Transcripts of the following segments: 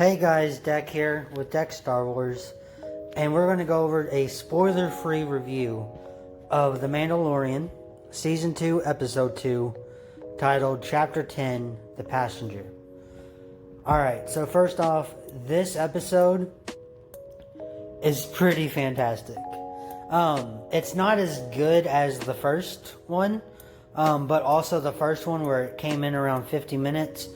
Hey guys, Deck here with Deck Star Wars, and we're going to go over a spoiler-free review of The Mandalorian, Season 2, Episode 2, titled Chapter 10, The Passenger. Alright, so first off, this episode is pretty fantastic. It's not as good as the first one, but also the first one where it came in around 50 minutes.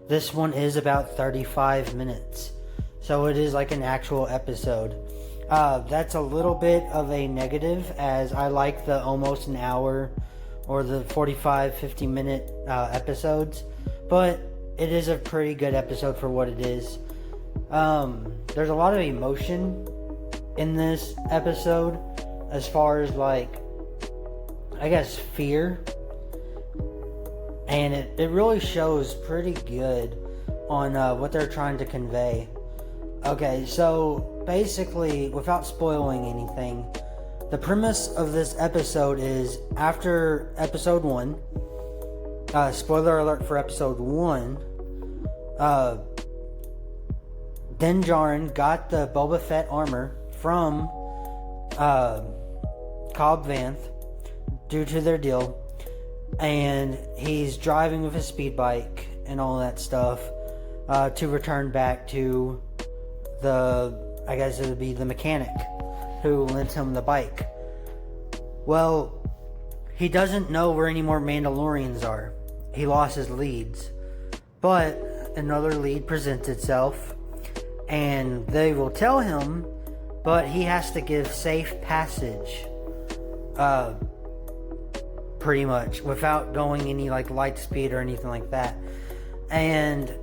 This one is about 35 minutes. So it is like an actual episode. That's a little bit of a negative, as I like the almost an hour or the 45-50 minute episodes. But it is a pretty good episode for what it is. There's a lot of emotion in this episode, as far as like, I guess, fear. And it really shows pretty good on what they're trying to convey. Okay, so basically, without spoiling anything, the premise of this episode is after episode 1, spoiler alert for episode 1, Din Djarin got the Boba Fett armor from Cobb Vanth due to their deal. And he's driving with his speed bike and all that stuff to return back to I guess it would be the mechanic who lent him the bike. Well, he doesn't know where any more Mandalorians are. He lost his leads. But another lead presents itself, and they will tell him, but he has to give safe passage. Pretty much, without going any like light speed or anything like that. And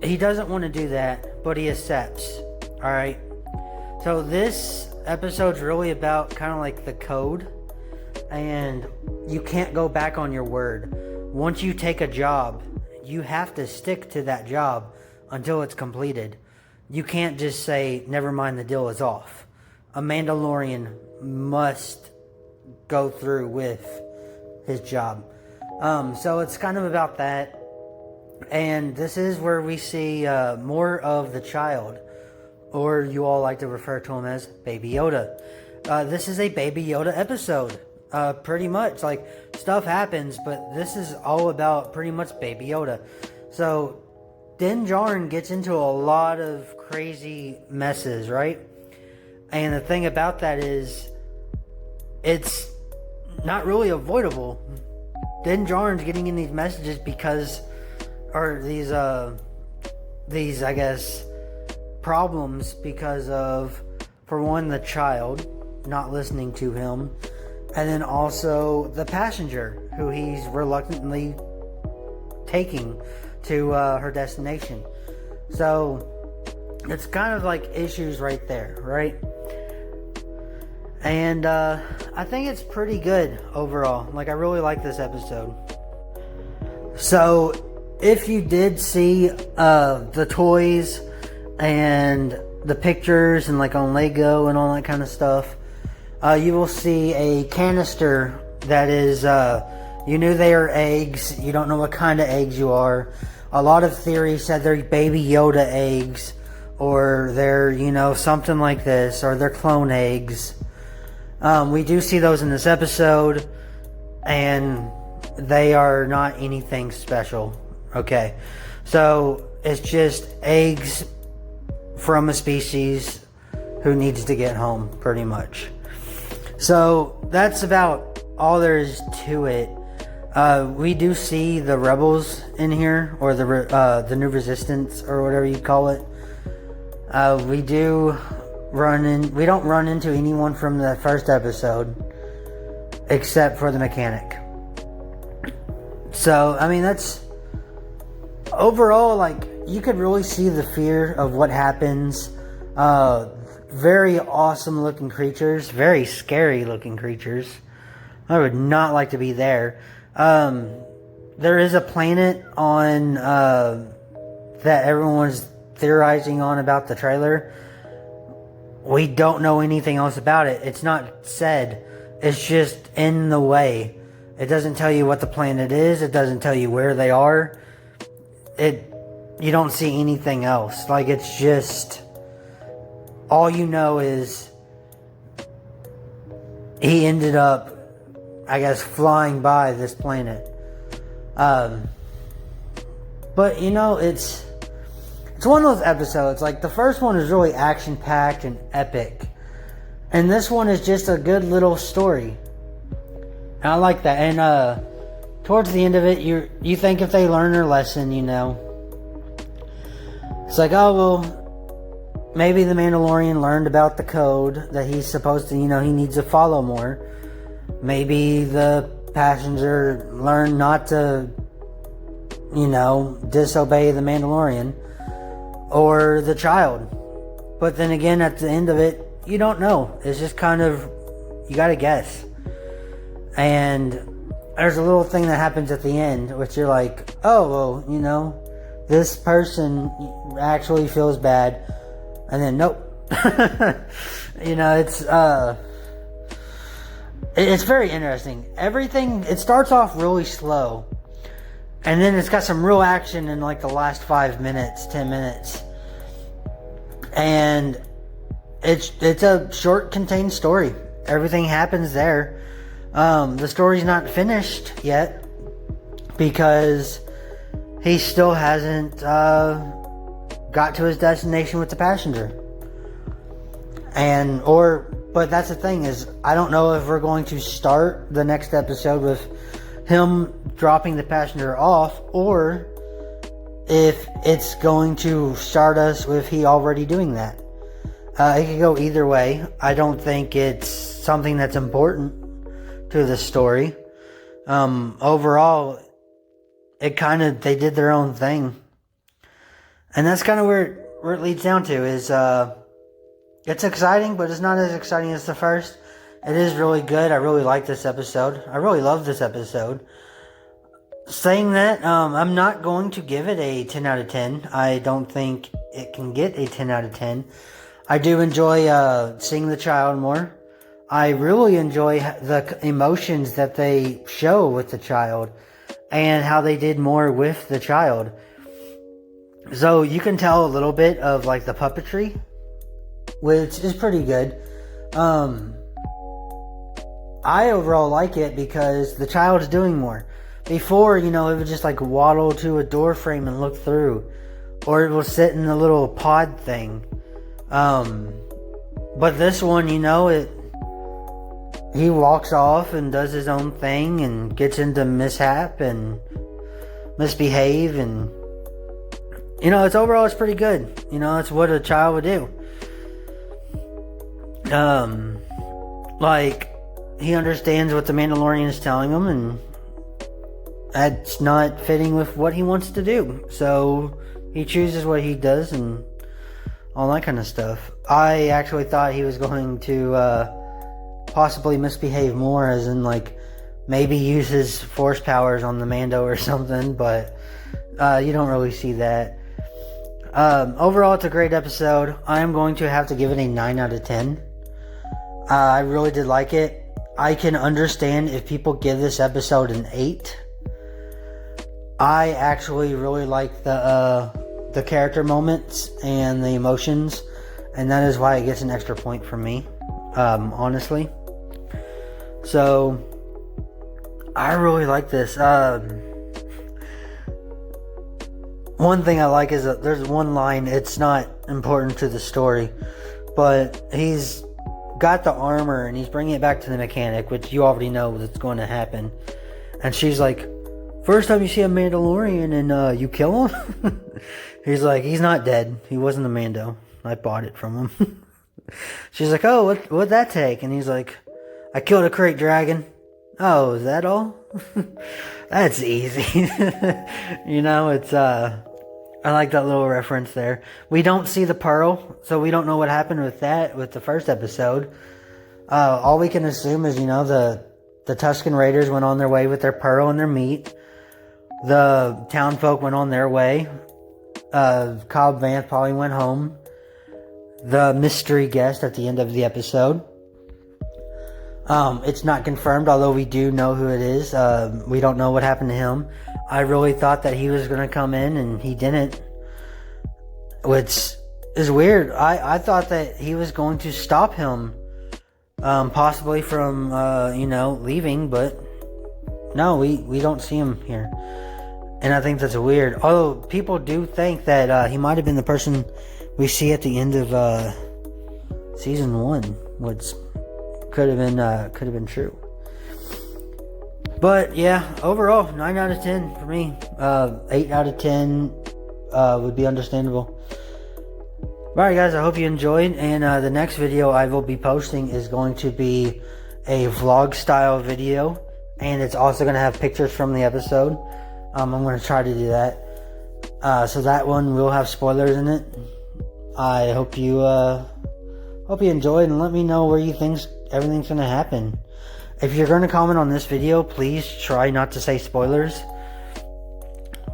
he doesn't want to do that, but he accepts. Alright, so this episode's really about kind of like the code, and you can't go back on your word. Once you take a job, you have to stick to that job until it's completed. You can't just say, never mind, the deal is off. A Mandalorian must go through with his job. So it's kind of about that. And this is where we see more of the child, or you all like to refer to him as Baby Yoda. This is a Baby Yoda episode. Pretty much, like, stuff happens, but this is all about pretty much Baby Yoda. So Din Djarin gets into a lot of crazy messes, right? And the thing about that is, it's not really avoidable. Din Djarin's getting in these messages because, or these I guess, problems because of, for one, the child not listening to him, and then also the passenger who he's reluctantly taking to her destination. So it's kind of like issues right there, right? And I think it's pretty good overall. Like, I really like this episode. So if you did see the toys and the pictures and like on Lego and all that kind of stuff, you will see a canister that is, you knew they are eggs. You don't know what kind of eggs you are. A lot of theories said they're Baby Yoda eggs, or they're, you know, something like this, or they're clone eggs. We do see those in this episode, and they are not anything special. Okay, so it's just eggs from a species who needs to get home, pretty much. So that's about all there is to it. We do see the rebels in here, or the new resistance, or whatever you call it. We don't run into anyone from the first episode, except for the mechanic. So, I mean, that's overall, like, you could really see the fear of what happens. Very awesome looking creatures, very scary looking creatures. I would not like to be there. There is a planet on that everyone's theorizing on about the trailer. We don't know anything else about it. It's not said. It's just in the way. It doesn't tell you what the planet is. It doesn't tell you where they are. you don't see anything else. Like, it's just, all you know is he ended up, I guess, flying by this planet. But, you know, it's one of those episodes. Like, the first one is really action-packed and epic. And this one is just a good little story. And I like that. And, towards the end of it, you think if they learn their lesson, you know. It's like, oh, well, maybe the Mandalorian learned about the code that he's supposed to, you know, he needs to follow more. Maybe the passenger learned not to, you know, disobey the Mandalorian. Or the child. But then again, at the end of it, you don't know. It's just kind of, you gotta guess. And there's a little thing that happens at the end, which you're like, oh, well, you know, this person actually feels bad. And then, nope. You know, it's very interesting. Everything, it starts off really slow. And then it's got some real action in like the last 5 minutes, 10 minutes. And it's a short, contained story. Everything happens there. The story's not finished yet because he still hasn't got to his destination with the passenger. But that's the thing is, I don't know if we're going to start the next episode with him dropping the passenger off, or if it's going to start us with he already doing that. It could go either way. I don't think it's something that's important to the story. Overall, they did their own thing. And that's kind of where it leads down to is, it's exciting, but it's not as exciting as the first. It is really good. I really like this episode. I really love this episode. Saying that, I'm not going to give it a 10 out of 10. I don't think it can get a 10 out of 10. I do enjoy seeing the child more. I really enjoy the emotions that they show with the child and how they did more with the child. So you can tell a little bit of like the puppetry, which is pretty good. I overall like it because the child's doing more. Before, you know, it would just like waddle to a door frame and look through. Or it will sit in the little pod thing. But this one, you know, he walks off and does his own thing and gets into mishap and misbehave, and you know, it's pretty good. You know, it's what a child would do. Like, he understands what the Mandalorian is telling him, and that's not fitting with what he wants to do. So he chooses what he does and all that kind of stuff. I actually thought he was going to possibly misbehave more, as in like maybe use his force powers on the Mando or something, but you don't really see that. Overall, it's a great episode. I am going to have to give it a 9 out of 10. I really did like it. I can understand if people give this episode an 8. I actually really like the character moments and the emotions, and that is why it gets an extra point from me, honestly. So I really like this. One thing I like is that there's one line, it's not important to the story, but he's got the armor and he's bringing it back to the mechanic, which you already know that's going to happen. And she's like, first time you see a Mandalorian and you kill him? He's like, he's not dead. He wasn't a Mando. I bought it from him. She's like, oh, what'd that take? And he's like, I killed a crate dragon. Oh, is that all? That's easy. You know, it's, I like that little reference there. We don't see the pearl, so we don't know what happened with that, with the first episode. All we can assume is, you know, the Tusken Raiders went on their way with their pearl and their meat. The town folk went on their way. Cobb Vanth probably went home. The mystery guest at the end of the episode. It's not confirmed, although we do know who it is. We don't know what happened to him. I really thought that he was going to come in, and he didn't. which is weird. I thought that he was going to stop him, possibly from leaving, but no, we don't see him here, and I think that's weird. Although people do think that he might have been the person we see at the end of season 1, which could have been true. But yeah, overall 9 out of 10 for me. 8 out of 10 would be understandable. Alright guys, I hope you enjoyed, and the next video I will be posting is going to be a vlog style video, and it's also going to have pictures from the episode. I'm going to try to do that. So that one will have spoilers in it. I hope you enjoyed, and let me know where you think everything's going to happen. If you're going to comment on this video, please try not to say spoilers.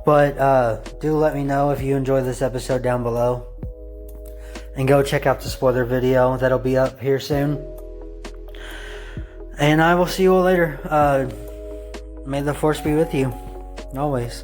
But do let me know if you enjoyed this episode down below. And go check out the spoiler video that'll be up here soon. And I will see you all later. May the force be with you. Always.